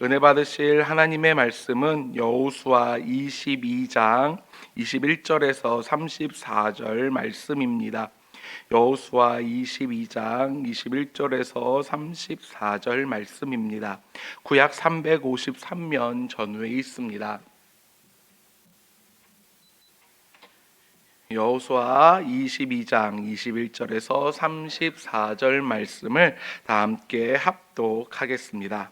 은혜 받으실 하나님의 말씀은 여호수아 22장 21절에서 34절 말씀입니다. 여호수아 22장 21절에서 34절 말씀입니다. 구약 353면 전후에 있습니다. 여호수아 22장 21절에서 34절 말씀을 다 함께 합독하겠습니다.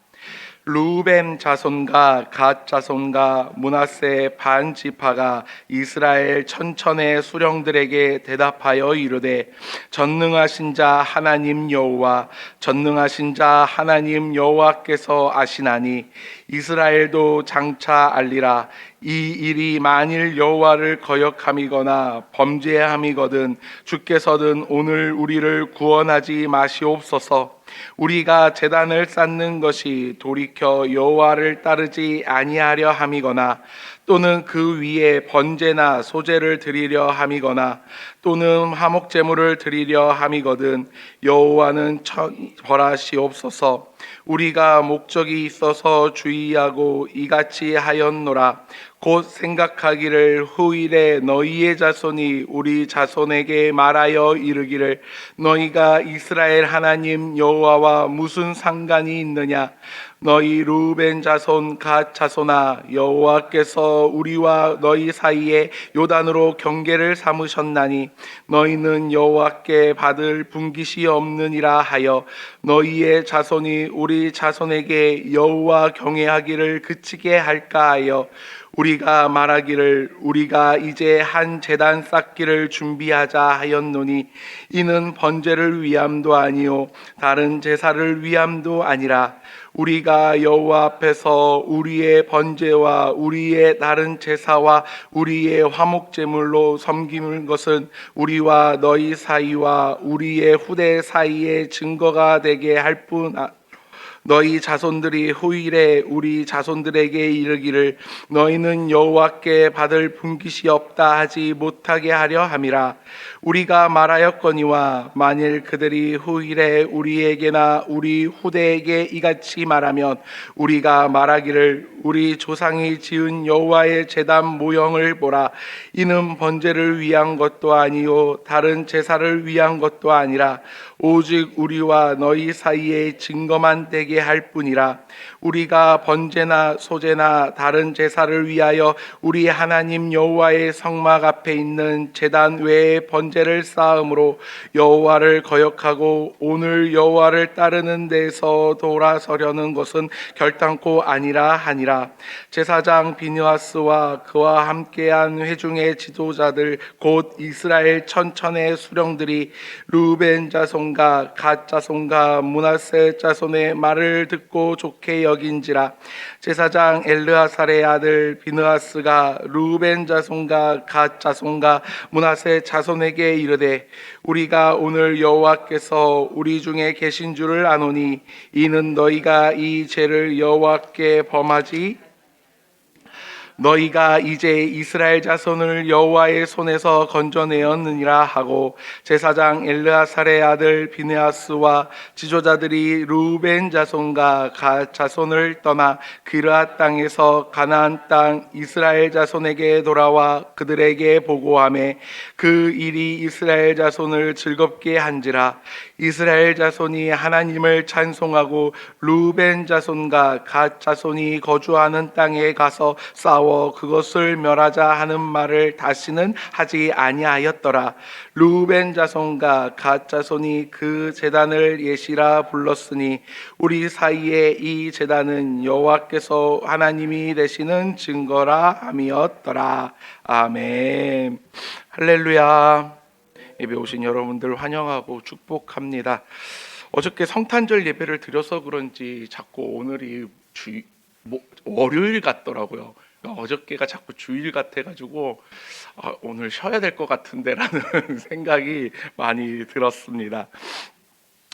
루벤 자손과 갓 자손과 므낫세 반 지파가 이스라엘 천천의 수령들에게 대답하여 이르되, 전능하신 자 하나님 여호와, 전능하신 자 하나님 여호와께서 아시나니 이스라엘도 장차 알리라. 이 일이 만일 여호와를 거역함이거나 범죄함이거든 주께서는 오늘 우리를 구원하지 마시옵소서. 우리가 제단을 쌓는 것이 돌이켜 여호와를 따르지 아니하려 함이거나 또는 그 위에 번제나 소제를 드리려 함이거나 또는 화목 제물을 드리려 함이거든 여호와는 벌하시옵소서. 우리가 목적이 있어서 주의하고 이같이 하였노라. 곧 생각하기를 후일에 너희의 자손이 우리 자손에게 말하여 이르기를, 너희가 이스라엘 하나님 여호와와 무슨 상관이 있느냐. 너희 루벤 자손 갓 자손아, 여호와께서 우리와 너희 사이에 요단으로 경계를 삼으셨나니 너희는 여호와께 받을 분깃이 없느니라 하여 너희의 자손이 우리 자손에게 여호와 경외하기를 그치게 할까 하여 우리가 말하기를 우리가 이제 한 제단 쌓기를 준비하자 하였노니 이는 번제를 위함도 아니요 다른 제사를 위함도 아니라 우리가 여호와 앞에서 우리의 번제와 우리의 다른 제사와 우리의 화목 제물로 섬기는 것은 우리와 너희 사이와 우리의 후대 사이의 증거가 되게 할 뿐 너희 자손들이 후일에 우리 자손들에게 이르기를 너희는 여호와께 받을 분깃이 없다 하지 못하게 하려 함이라. 우리가 말하였거니와 만일 그들이 후일에 우리에게나 우리 후대에게 이같이 말하면 우리가 말하기를 우리 조상이 지은 여호와의 제단 모형을 보라. 이는 번제를 위한 것도 아니요 다른 제사를 위한 것도 아니라 오직 우리와 너희 사이에 증거만 되게 할 뿐이라. 우리가 번제나 소제나 다른 제사를 위하여 우리 하나님 여호와의 성막 앞에 있는 제단 외에 번제를 쌓음으로 여호와를 거역하고 오늘 여호와를 따르는 데서 돌아서려는 것은 결단코 아니라 하니라. 제사장 비느하스와 그와 함께한 회중의 지도자들 곧 이스라엘 천천의 수령들이 루벤 자손과 갓 자손과 므낫세 자손의 말을 듣고 좋게 여긴지라. 제사장 엘르아살의 아들 비느하스가 루벤 자손과 갓 자손과 므낫세 자손에게 이르되, 우리가 오늘 여호와께서 우리 중에 계신 줄을 아노니 이는 너희가 이 죄를 여호와께 범하지 너희가 이제 이스라엘 자손을 여호와의 손에서 건져내었느니라 하고, 제사장 엘르아살의 아들 비느하스와 지도자들이 루벤 자손과 갓 자손을 떠나 기르앗 땅에서 가나안 땅 이스라엘 자손에게 돌아와 그들에게 보고하매 그 일이 이스라엘 자손을 즐겁게 한지라. 이스라엘 자손이 하나님을 찬송하고 루벤 자손과 갓 자손이 거주하는 땅에 가서 싸워 그것을 멸하자 하는 말을 다시는 하지 아니하였더라. 루벤 자손과 갓 자손이 그 제단을 예시라 불렀으니 우리 사이에 이 제단은 여호와께서 하나님이 되시는 증거라 함이었더라. 아멘. 할렐루야. 예배 오신 여러분들 환영하고 축복합니다. 어저께 성탄절 예배를 드려서 그런지 자꾸 오늘이 월요일 같더라고요. 어저께가 자꾸 주일 같아가지고 오늘 쉬어야 될 것 같은데라는 생각이 많이 들었습니다.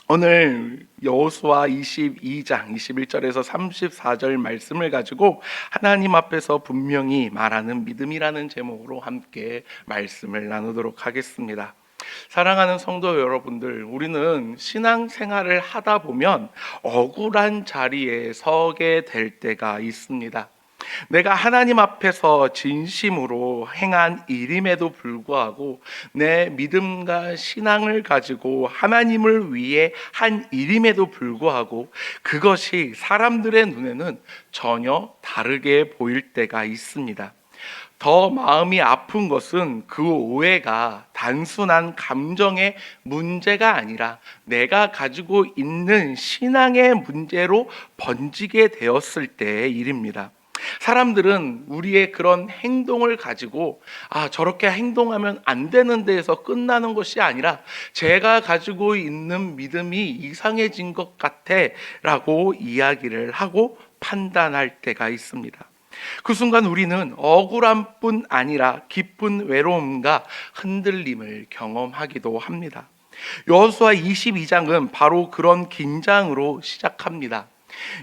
오늘 여호수아 22장 21절에서 34절 말씀을 가지고 하나님 앞에서 분명히 말하는 믿음이라는 제목으로 함께 말씀을 나누도록 하겠습니다. 사랑하는 성도 여러분들, 우리는 신앙생활을 하다 보면 억울한 자리에 서게 될 때가 있습니다. 내가 하나님 앞에서 진심으로 행한 일임에도 불구하고 내 믿음과 신앙을 가지고 하나님을 위해 한 일임에도 불구하고 그것이 사람들의 눈에는 전혀 다르게 보일 때가 있습니다. 더 마음이 아픈 것은 그 오해가 단순한 감정의 문제가 아니라 내가 가지고 있는 신앙의 문제로 번지게 되었을 때의 일입니다. 사람들은 우리의 그런 행동을 가지고 저렇게 행동하면 안 되는 데에서 끝나는 것이 아니라 제가 가지고 있는 믿음이 이상해진 것 같아 라고 이야기를 하고 판단할 때가 있습니다. 그 순간 우리는 억울함뿐 아니라 깊은 외로움과 흔들림을 경험하기도 합니다. 여호수아 22장은 바로 그런 긴장으로 시작합니다.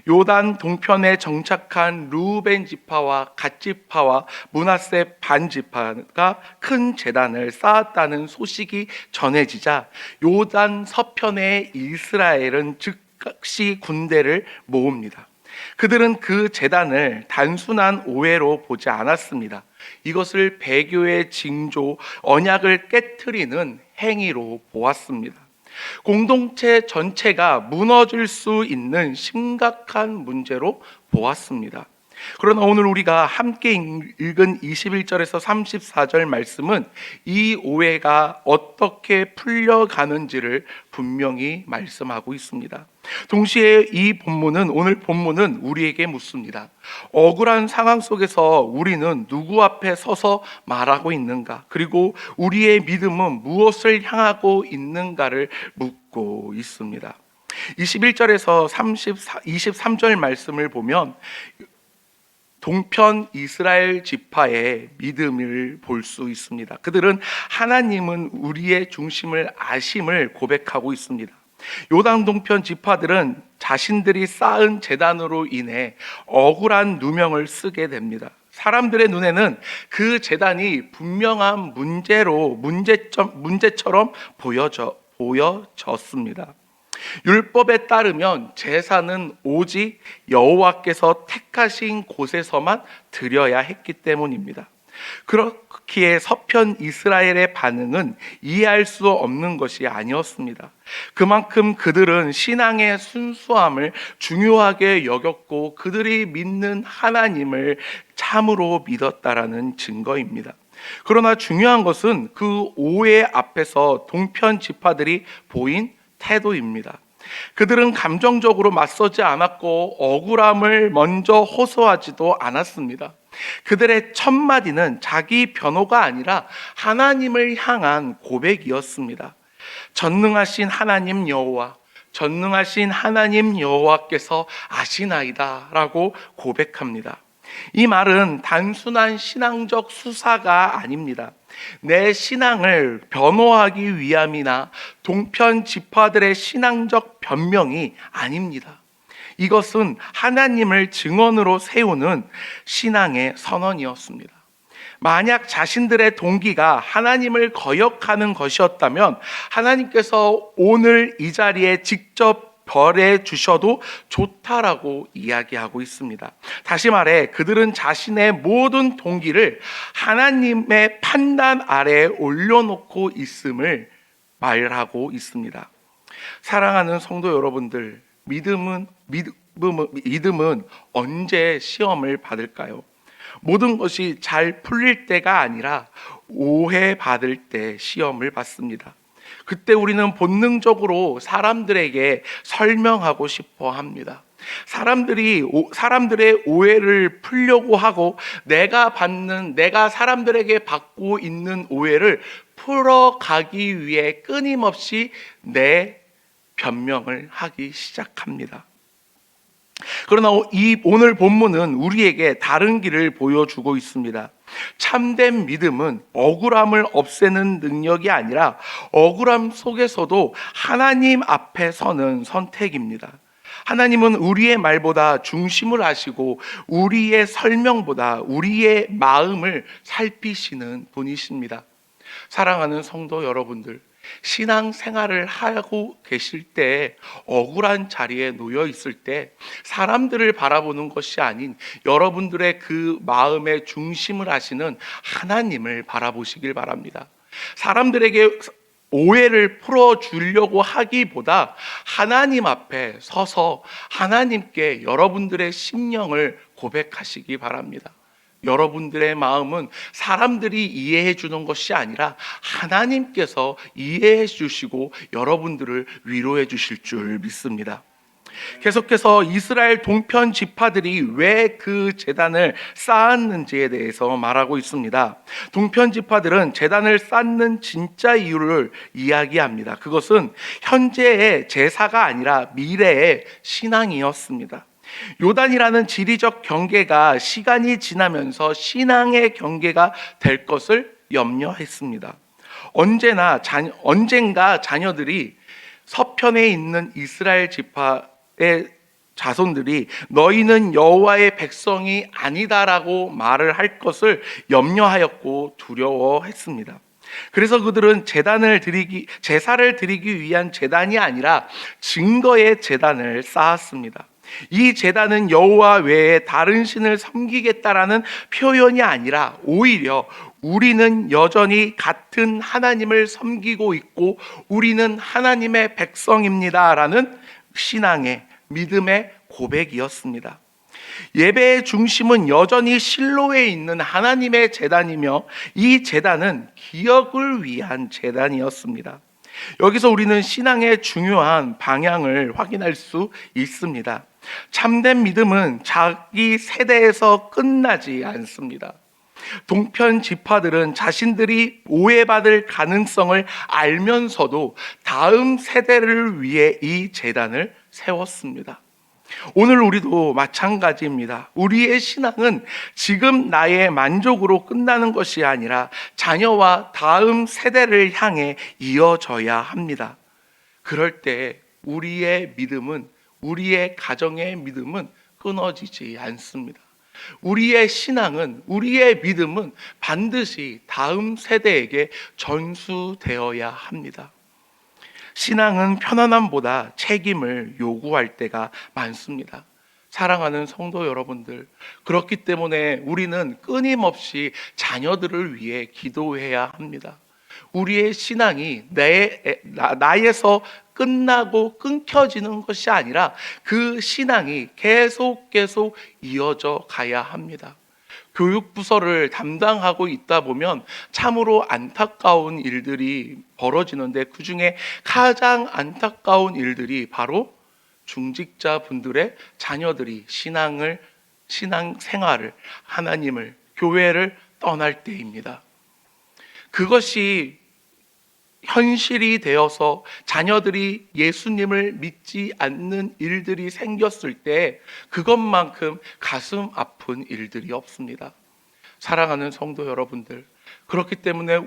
요단 동편에 정착한 르우벤 지파와 갓 지파와 므낫세 반 지파가 큰 제단을 쌓았다는 소식이 전해지자 요단 서편의 이스라엘은 즉시 군대를 모읍니다. 그들은 그 제단을 단순한 오해로 보지 않았습니다. 이것을 배교의 징조, 언약을 깨트리는 행위로 보았습니다. 공동체 전체가 무너질 수 있는 심각한 문제로 보았습니다. 그러나 오늘 우리가 함께 읽은 21절에서 34절 말씀은 이 오해가 어떻게 풀려가는지를 분명히 말씀하고 있습니다. 동시에 오늘 본문은 우리에게 묻습니다. 억울한 상황 속에서 우리는 누구 앞에 서서 말하고 있는가? 그리고 우리의 믿음은 무엇을 향하고 있는가를 묻고 있습니다. 21절에서 23절 말씀을 보면 동편 이스라엘 지파의 믿음을 볼 수 있습니다. 그들은 하나님은 우리의 중심을 아심을 고백하고 있습니다. 요단 동편 지파들은 자신들이 쌓은 제단으로 인해 억울한 누명을 쓰게 됩니다. 사람들의 눈에는 그 제단이 분명한 문제처럼 보여졌습니다. 율법에 따르면 제사는 오직 여호와께서 택하신 곳에서만 드려야 했기 때문입니다. 그렇기에 서편 이스라엘의 반응은 이해할 수 없는 것이 아니었습니다. 그만큼 그들은 신앙의 순수함을 중요하게 여겼고 그들이 믿는 하나님을 참으로 믿었다라는 증거입니다. 그러나 중요한 것은 그 오해 앞에서 동편 지파들이 보인 태도입니다. 그들은 감정적으로 맞서지 않았고 억울함을 먼저 호소하지도 않았습니다. 그들의 첫 마디는 자기 변호가 아니라 하나님을 향한 고백이었습니다. 전능하신 하나님 여호와께서 아시나이다 라고 고백합니다. 이 말은 단순한 신앙적 수사가 아닙니다. 내 신앙을 변호하기 위함이나 동편 지파들의 신앙적 변명이 아닙니다. 이것은 하나님을 증언으로 세우는 신앙의 선언이었습니다. 만약 자신들의 동기가 하나님을 거역하는 것이었다면 하나님께서 오늘 이 자리에 직접 벌해 주셔도 좋다라고 이야기하고 있습니다. 다시 말해 그들은 자신의 모든 동기를 하나님의 판단 아래에 올려놓고 있음을 말하고 있습니다. 사랑하는 성도 여러분들, 믿음은 언제 시험을 받을까요? 모든 것이 잘 풀릴 때가 아니라 오해받을 때 시험을 받습니다. 그때 우리는 본능적으로 사람들에게 설명하고 싶어 합니다. 사람들의 오해를 풀려고 하고 내가 사람들에게 받고 있는 오해를 풀어가기 위해 끊임없이 내 변명을 하기 시작합니다. 그러나 오늘 본문은 우리에게 다른 길을 보여주고 있습니다. 참된 믿음은 억울함을 없애는 능력이 아니라 억울함 속에서도 하나님 앞에 서는 선택입니다. 하나님은 우리의 말보다 중심을 아시고 우리의 설명보다 우리의 마음을 살피시는 분이십니다. 사랑하는 성도 여러분들, 신앙 생활을 하고 계실 때, 억울한 자리에 놓여 있을 때 사람들을 바라보는 것이 아닌 여러분들의 그 마음의 중심을 아시는 하나님을 바라보시길 바랍니다. 사람들에게 오해를 풀어주려고 하기보다 하나님 앞에 서서 하나님께 여러분들의 심령을 고백하시기 바랍니다. 여러분들의 마음은 사람들이 이해해 주는 것이 아니라 하나님께서 이해해 주시고 여러분들을 위로해 주실 줄 믿습니다. 계속해서 이스라엘 동편 지파들이 왜 그 제단을 쌓았는지에 대해서 말하고 있습니다. 동편 지파들은 제단을 쌓는 진짜 이유를 이야기합니다. 그것은 현재의 제사가 아니라 미래의 신앙이었습니다. 요단이라는 지리적 경계가 시간이 지나면서 신앙의 경계가 될 것을 염려했습니다. 언젠가 자녀들이 서편에 있는 이스라엘 지파의 자손들이 너희는 여호와의 백성이 아니다라고 말을 할 것을 염려하였고 두려워했습니다. 그래서 그들은 제사를 드리기 위한 제단이 아니라 증거의 제단을 쌓았습니다. 이 제단은 여호와 외에 다른 신을 섬기겠다라는 표현이 아니라 오히려 우리는 여전히 같은 하나님을 섬기고 있고 우리는 하나님의 백성입니다라는 신앙의 믿음의 고백이었습니다. 예배의 중심은 여전히 실로에 있는 하나님의 제단이며 이 제단은 기억을 위한 제단이었습니다. 여기서 우리는 신앙의 중요한 방향을 확인할 수 있습니다. 참된 믿음은 자기 세대에서 끝나지 않습니다. 동편 지파들은 자신들이 오해받을 가능성을 알면서도 다음 세대를 위해 이 제단을 세웠습니다. 오늘 우리도 마찬가지입니다. 우리의 신앙은 지금 나의 만족으로 끝나는 것이 아니라 자녀와 다음 세대를 향해 이어져야 합니다. 그럴 때 우리의 믿음은, 우리의 가정의 믿음은 끊어지지 않습니다. 우리의 신앙은, 우리의 믿음은 반드시 다음 세대에게 전수되어야 합니다. 신앙은 편안함보다 책임을 요구할 때가 많습니다. 사랑하는 성도 여러분들, 그렇기 때문에 우리는 끊임없이 자녀들을 위해 기도해야 합니다. 우리의 신앙이 나에서 끝나고 끊겨지는 것이 아니라 그 신앙이 계속 이어져 가야 합니다. 교육부서를 담당하고 있다 보면 참으로 안타까운 일들이 벌어지는데 그 중에 가장 안타까운 일들이 바로 중직자분들의 자녀들이 신앙생활을, 하나님을, 교회를 떠날 때입니다. 그것이 현실이 되어서 자녀들이 예수님을 믿지 않는 일들이 생겼을 때 그것만큼 가슴 아픈 일들이 없습니다. 사랑하는 성도 여러분들, 그렇기 때문에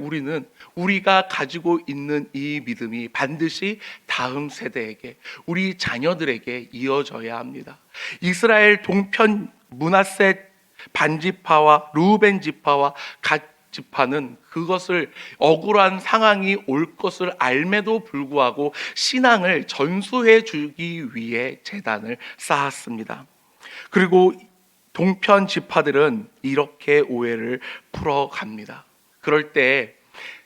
우리가 가지고 있는 이 믿음이 반드시 다음 세대에게, 우리 자녀들에게 이어져야 합니다. 이스라엘 동편 므낫세 반지파와 루벤 지파와 갓 지파는 그것을, 억울한 상황이 올 것을 알매도 불구하고 신앙을 전수해 주기 위해 제단을 쌓았습니다. 그리고 동편 지파들은 이렇게 오해를 풀어갑니다. 그럴 때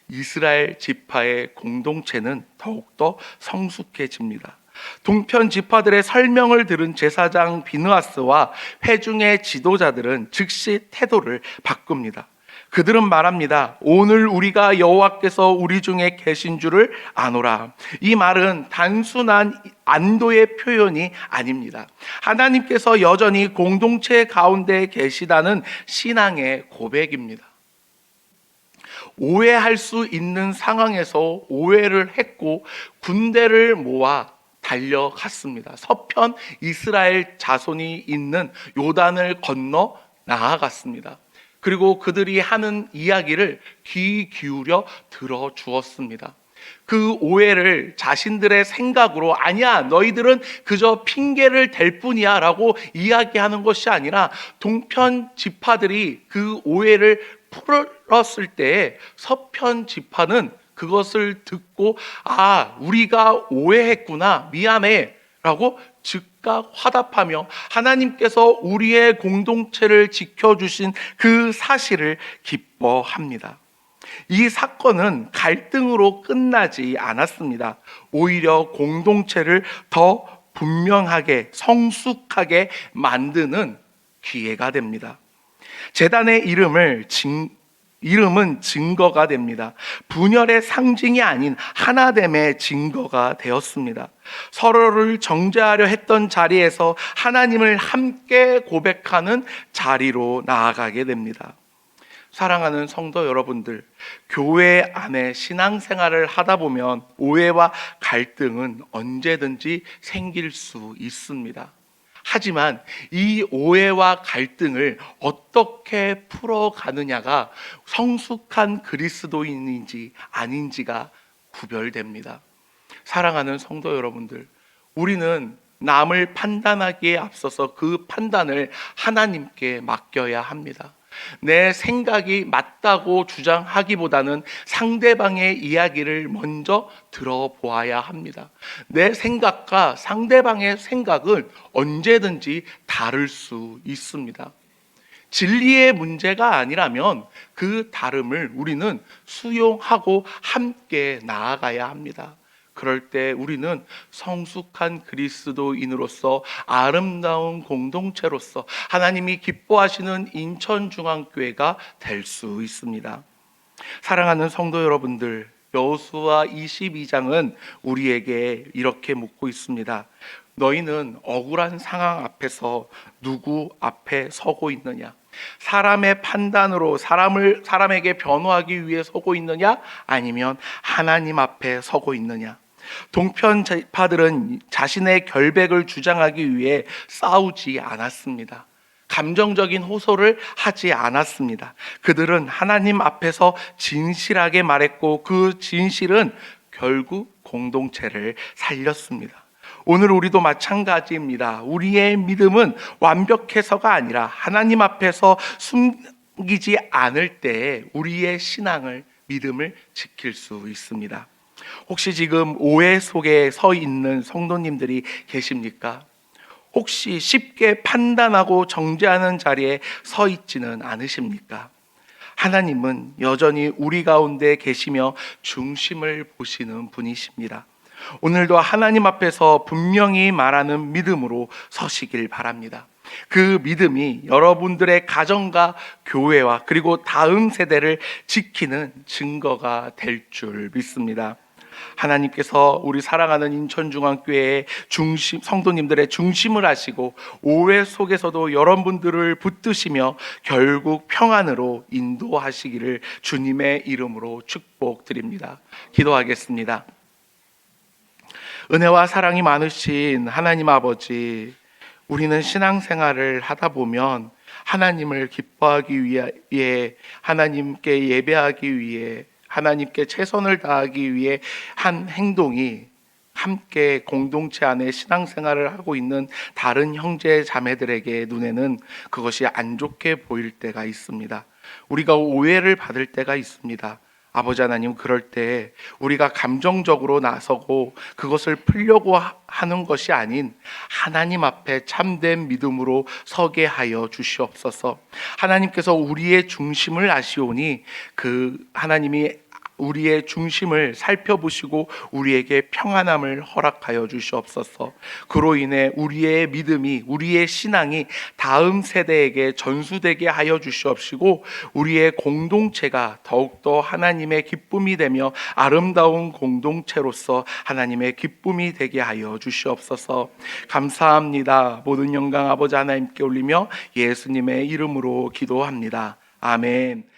이스라엘 지파의 공동체는 더욱더 성숙해집니다. 동편 지파들의 설명을 들은 제사장 비느하스와 회중의 지도자들은 즉시 태도를 바꿉니다. 그들은 말합니다. 오늘 우리가 여호와께서 우리 중에 계신 줄을 아노라. 이 말은 단순한 안도의 표현이 아닙니다. 하나님께서 여전히 공동체 가운데 계시다는 신앙의 고백입니다. 오해할 수 있는 상황에서 오해를 했고 군대를 모아 달려갔습니다. 서편 이스라엘 자손이 있는 요단을 건너 나아갔습니다. 그리고 그들이 하는 이야기를 귀 기울여 들어주었습니다. 그 오해를 자신들의 생각으로, 아니야, 너희들은 그저 핑계를 댈 뿐이야 라고 이야기하는 것이 아니라 동편 지파들이 그 오해를 풀었을 때 서편 지파는 그것을 듣고 우리가 오해했구나, 미안해 라고 즉각 화답하며 하나님께서 우리의 공동체를 지켜주신 그 사실을 기뻐합니다. 이 사건은 갈등으로 끝나지 않았습니다. 오히려 공동체를 더 분명하게, 성숙하게 만드는 기회가 됩니다. 제단의 이름은 증거가 됩니다. 분열의 상징이 아닌 하나됨의 증거가 되었습니다. 서로를 정죄하려 했던 자리에서 하나님을 함께 고백하는 자리로 나아가게 됩니다. 사랑하는 성도 여러분들, 교회 안에 신앙생활을 하다 보면 오해와 갈등은 언제든지 생길 수 있습니다. 하지만 이 오해와 갈등을 어떻게 풀어가느냐가 성숙한 그리스도인인지 아닌지가 구별됩니다. 사랑하는 성도 여러분들, 우리는 남을 판단하기에 앞서서 그 판단을 하나님께 맡겨야 합니다. 내 생각이 맞다고 주장하기보다는 상대방의 이야기를 먼저 들어보아야 합니다. 내 생각과 상대방의 생각은 언제든지 다를 수 있습니다. 진리의 문제가 아니라면 그 다름을 우리는 수용하고 함께 나아가야 합니다. 그럴 때 우리는 성숙한 그리스도인으로서 아름다운 공동체로서 하나님이 기뻐하시는 인천중앙교회가 될 수 있습니다. 사랑하는 성도 여러분들, 여호수아 22장은 우리에게 이렇게 묻고 있습니다. 너희는 억울한 상황 앞에서 누구 앞에 서고 있느냐? 사람의 판단으로 사람에게 변호하기 위해 서고 있느냐? 아니면 하나님 앞에 서고 있느냐? 동편 지파들은 자신의 결백을 주장하기 위해 싸우지 않았습니다. 감정적인 호소를 하지 않았습니다. 그들은 하나님 앞에서 진실하게 말했고 그 진실은 결국 공동체를 살렸습니다. 오늘 우리도 마찬가지입니다. 우리의 믿음은 완벽해서가 아니라 하나님 앞에서 숨기지 않을 때 우리의 신앙을, 믿음을 지킬 수 있습니다. 혹시 지금 오해 속에 서 있는 성도님들이 계십니까? 혹시 쉽게 판단하고 정죄하는 자리에 서 있지는 않으십니까? 하나님은 여전히 우리 가운데 계시며 중심을 보시는 분이십니다. 오늘도 하나님 앞에서 분명히 말하는 믿음으로 서시길 바랍니다. 그 믿음이 여러분들의 가정과 교회와 그리고 다음 세대를 지키는 증거가 될 줄 믿습니다. 하나님께서 우리 사랑하는 인천중앙교회의 성도님들의 중심을 하시고 오해 속에서도 여러분들을 붙드시며 결국 평안으로 인도하시기를 주님의 이름으로 축복드립니다. 기도하겠습니다. 은혜와 사랑이 많으신 하나님 아버지, 우리는 신앙생활을 하다 보면 하나님을 기뻐하기 위해, 하나님께 예배하기 위해, 하나님께 최선을 다하기 위해 한 행동이 함께 공동체 안에 신앙생활을 하고 있는 다른 형제 자매들에게 눈에는 그것이 안 좋게 보일 때가 있습니다. 우리가 오해를 받을 때가 있습니다. 아버지 하나님, 그럴 때 우리가 감정적으로 나서고 그것을 풀려고 하는 것이 아닌 하나님 앞에 참된 믿음으로 서게 하여 주시옵소서. 하나님께서 우리의 중심을 아시오니 그 하나님이 우리의 중심을 살펴보시고 우리에게 평안함을 허락하여 주시옵소서. 그로 인해 우리의 믿음이, 우리의 신앙이 다음 세대에게 전수되게 하여 주시옵시고 우리의 공동체가 더욱더 하나님의 기쁨이 되며 아름다운 공동체로서 하나님의 기쁨이 되게 하여 주시옵소서. 감사합니다. 모든 영광 아버지 하나님께 올리며 예수님의 이름으로 기도합니다. 아멘.